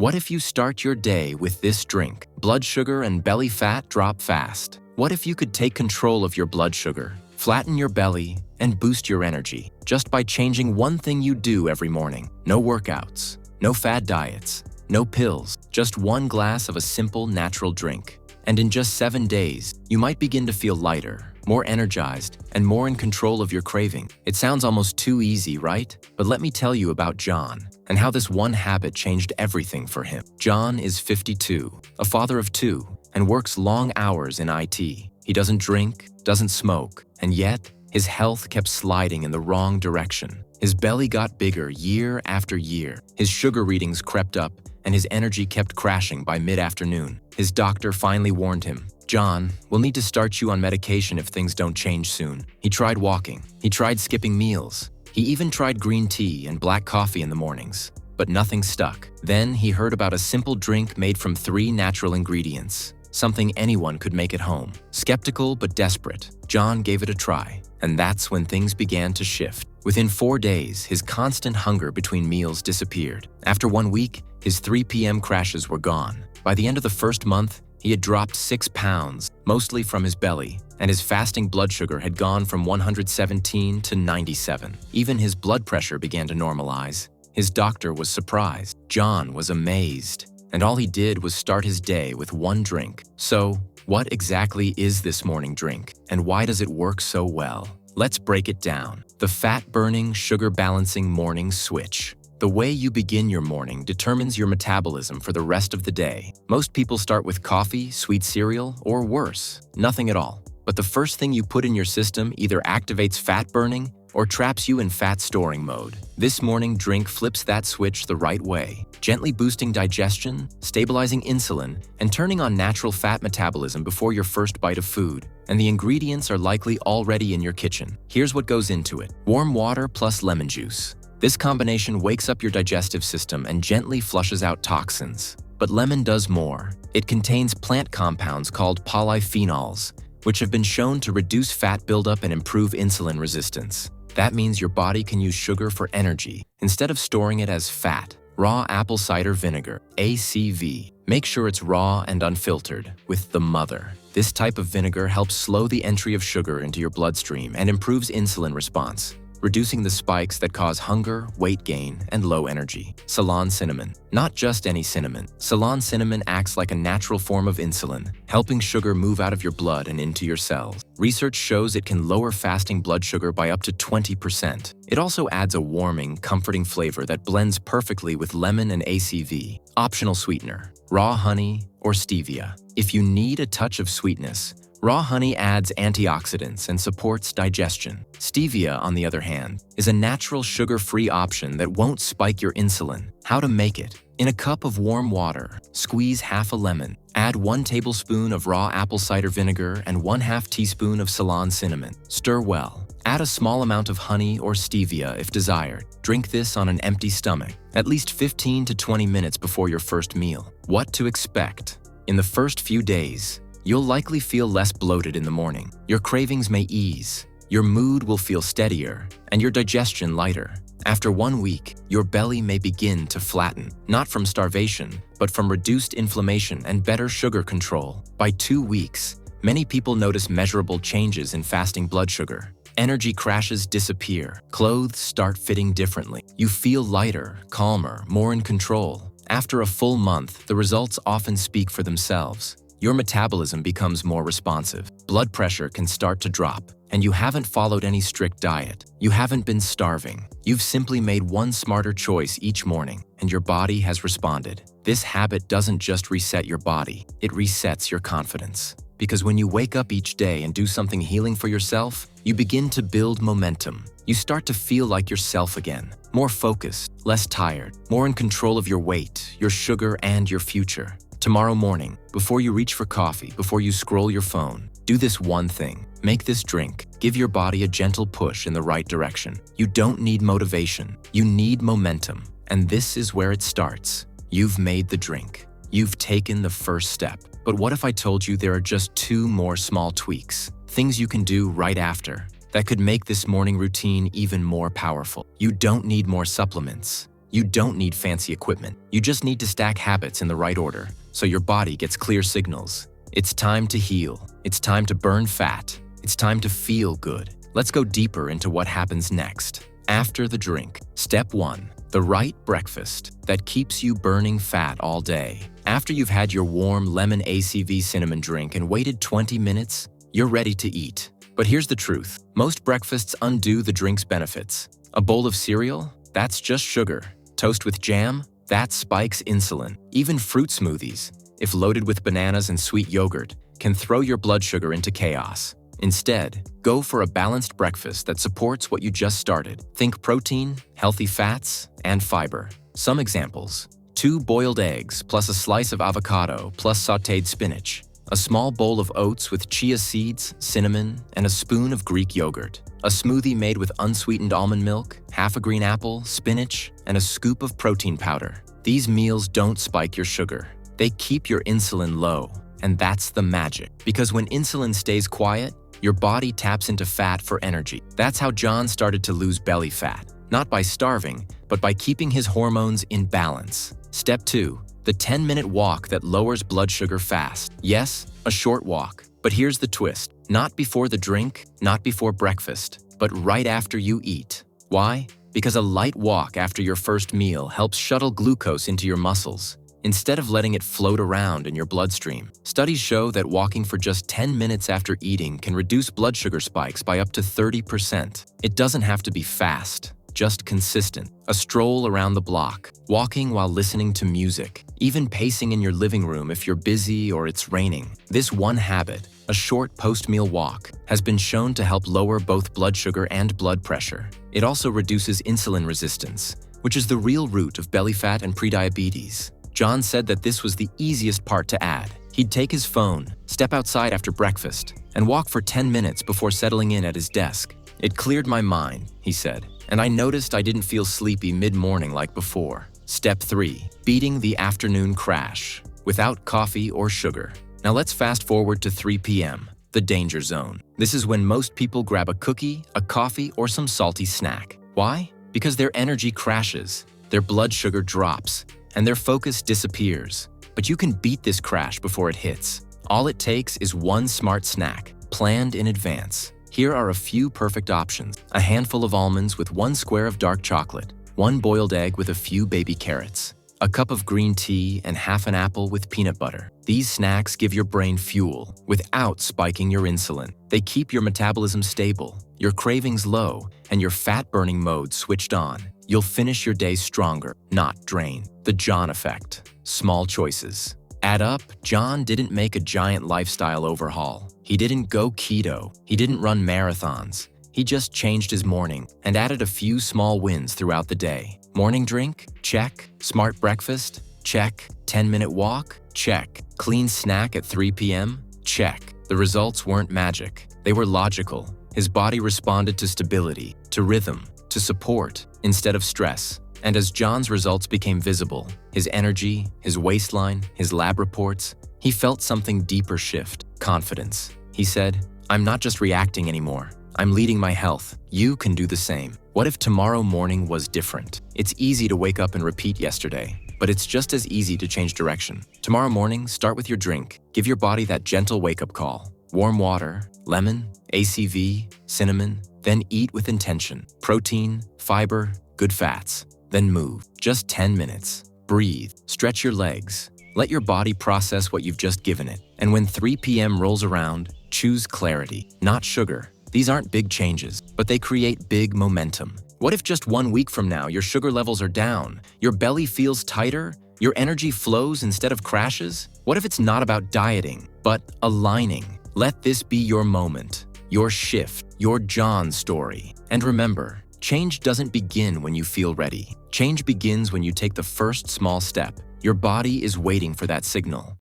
What if you start your day with this drink? Blood sugar and belly fat drop fast. What if you could take control of your blood sugar, flatten your belly, and boost your energy just by changing one thing you do every morning? No workouts, no fad diets, no pills, just one glass of a simple natural drink. And in just 7 days, you might begin to feel lighter, more energized, and more in control of your craving. It sounds almost too easy, right? But let me tell you about John and how this one habit changed everything for him. John is 52, a father of 2, and works long hours in IT. He doesn't drink, doesn't smoke, and yet his health kept sliding in the wrong direction. His belly got bigger year after year. His sugar readings crept up, and his energy kept crashing by mid-afternoon. His doctor finally warned him, "John, we'll need to start you on medication if things don't change soon." He tried walking. He tried skipping meals. He even tried green tea and black coffee in the mornings, but nothing stuck. Then he heard about a simple drink made from 3 natural ingredients, something anyone could make at home. Skeptical but desperate, John gave it a try, and that's when things began to shift. Within 4 days, his constant hunger between meals disappeared. After 1 week, his 3 p.m. crashes were gone. By the end of the first month, he had dropped 6 pounds, mostly from his belly, and his fasting blood sugar had gone from 117 to 97. Even his blood pressure began to normalize. His doctor was surprised. John was amazed. And all he did was start his day with 1 drink. So, what exactly is this morning drink, and why does it work so well? Let's break it down. The fat-burning, sugar-balancing morning switch. The way you begin your morning determines your metabolism for the rest of the day. Most people start with coffee, sweet cereal, or worse, nothing at all. But the first thing you put in your system either activates fat burning or traps you in fat storing mode. This morning drink flips that switch the right way, gently boosting digestion, stabilizing insulin, and turning on natural fat metabolism before your first bite of food. And the ingredients are likely already in your kitchen. Here's what goes into it. Warm water plus lemon juice. This combination wakes up your digestive system and gently flushes out toxins. But lemon does more. It contains plant compounds called polyphenols, which have been shown to reduce fat buildup and improve insulin resistance. That means your body can use sugar for energy instead of storing it as fat. Raw apple cider vinegar, ACV. Make sure it's raw and unfiltered, with the mother. This type of vinegar helps slow the entry of sugar into your bloodstream and improves insulin response, reducing the spikes that cause hunger, weight gain, and low energy. Ceylon cinnamon. Not just any cinnamon. Ceylon cinnamon acts like a natural form of insulin, helping sugar move out of your blood and into your cells. Research shows it can lower fasting blood sugar by up to 20%. It also adds a warming, comforting flavor that blends perfectly with lemon and ACV. Optional sweetener. Raw honey or stevia. If you need a touch of sweetness, raw honey adds antioxidants and supports digestion. Stevia, on the other hand, is a natural sugar-free option that won't spike your insulin. How to make it? In a cup of warm water, squeeze half a lemon. Add 1 tablespoon of raw apple cider vinegar and 1/2 teaspoon of Ceylon cinnamon. Stir well. Add a small amount of honey or stevia if desired. Drink this on an empty stomach, at least 15 to 20 minutes before your first meal. What to expect? In the first few days, you'll likely feel less bloated in the morning. Your cravings may ease, your mood will feel steadier, and your digestion lighter. After 1 week, your belly may begin to flatten, not from starvation, but from reduced inflammation and better sugar control. By 2 weeks, many people notice measurable changes in fasting blood sugar. Energy crashes disappear. Clothes start fitting differently. You feel lighter, calmer, more in control. After a full month, the results often speak for themselves. Your metabolism becomes more responsive. Blood pressure can start to drop, and you haven't followed any strict diet. You haven't been starving. You've simply made one smarter choice each morning, and your body has responded. This habit doesn't just reset your body, it resets your confidence. Because when you wake up each day and do something healing for yourself, you begin to build momentum. You start to feel like yourself again, more focused, less tired, more in control of your weight, your sugar, and your future. Tomorrow morning, before you reach for coffee, before you scroll your phone, do this one thing. Make this drink. Give your body a gentle push in the right direction. You don't need motivation. You need momentum. And this is where it starts. You've made the drink. You've taken the first step. But what if I told you there are just 2 more small tweaks, things you can do right after, that could make this morning routine even more powerful? You don't need more supplements. You don't need fancy equipment. You just need to stack habits in the right order, so your body gets clear signals. It's time to heal. It's time to burn fat. It's time to feel good. Let's go deeper into what happens next. After the drink. Step 1. The right breakfast that keeps you burning fat all day. After you've had your warm lemon ACV cinnamon drink and waited 20 minutes, you're ready to eat. But here's the truth. Most breakfasts undo the drink's benefits. A bowl of cereal? That's just sugar. Toast with jam? That spikes insulin. Even fruit smoothies, if loaded with bananas and sweet yogurt, can throw your blood sugar into chaos. Instead, go for a balanced breakfast that supports what you just started. Think protein, healthy fats, and fiber. Some examples: 2 boiled eggs plus a slice of avocado plus sautéed spinach. A small bowl of oats with chia seeds, cinnamon, and a spoon of Greek yogurt. A smoothie made with unsweetened almond milk, half a green apple, spinach, and a scoop of protein powder. These meals don't spike your sugar. They keep your insulin low, and that's the magic. Because when insulin stays quiet, your body taps into fat for energy. That's how John started to lose belly fat. Not by starving, but by keeping his hormones in balance. Step 2. The 10-minute walk that lowers blood sugar fast. Yes, a short walk. But here's the twist. Not before the drink, not before breakfast, but right after you eat. Why? Because a light walk after your first meal helps shuttle glucose into your muscles, instead of letting it float around in your bloodstream. Studies show that walking for just 10 minutes after eating can reduce blood sugar spikes by up to 30%. It doesn't have to be fast, just consistent. A stroll around the block, walking while listening to music, even pacing in your living room if you're busy or it's raining. This one habit, a short post-meal walk, has been shown to help lower both blood sugar and blood pressure. It also reduces insulin resistance, which is the real root of belly fat and prediabetes. John said that this was the easiest part to add. He'd take his phone, step outside after breakfast, and walk for 10 minutes before settling in at his desk. It cleared my mind, he said, and I noticed I didn't feel sleepy mid-morning like before. Step 3. Beating the afternoon crash, without coffee or sugar. Now let's fast forward to 3 p.m., the danger zone. This is when most people grab a cookie, a coffee, or some salty snack. Why? Because their energy crashes, their blood sugar drops, and their focus disappears. But you can beat this crash before it hits. All it takes is one smart snack, planned in advance. Here are a few perfect options. A handful of almonds with 1 square of dark chocolate, 1 boiled egg with a few baby carrots, a cup of green tea, and half an apple with peanut butter. These snacks give your brain fuel without spiking your insulin. They keep your metabolism stable, your cravings low, and your fat-burning mode switched on. You'll finish your day stronger, not drained. The John effect. Small choices add up. John didn't make a giant lifestyle overhaul. He didn't go keto. He didn't run marathons. He just changed his morning and added a few small wins throughout the day. Morning drink? Check. Smart breakfast? Check. 10-minute walk? Check. Clean snack at 3 p.m.? Check. The results weren't magic. They were logical. His body responded to stability, to rhythm, to support, instead of stress. And as John's results became visible, his energy, his waistline, his lab reports, he felt something deeper shift. Confidence. He said, "I'm not just reacting anymore. I'm leading my health. You can do the same." What if tomorrow morning was different? It's easy to wake up and repeat yesterday, but it's just as easy to change direction. Tomorrow morning, start with your drink. Give your body that gentle wake-up call. Warm water, lemon, ACV, cinnamon, then eat with intention. Protein, fiber, good fats. Then move. Just 10 minutes. Breathe. Stretch your legs. Let your body process what you've just given it. And when 3 p.m. rolls around, choose clarity, not sugar. These aren't big changes, but they create big momentum. What if just 1 week from now your sugar levels are down, your belly feels tighter, your energy flows instead of crashes? What if it's not about dieting, but aligning? Let this be your moment, your shift, your John story. And remember, change doesn't begin when you feel ready. Change begins when you take the first small step. Your body is waiting for that signal.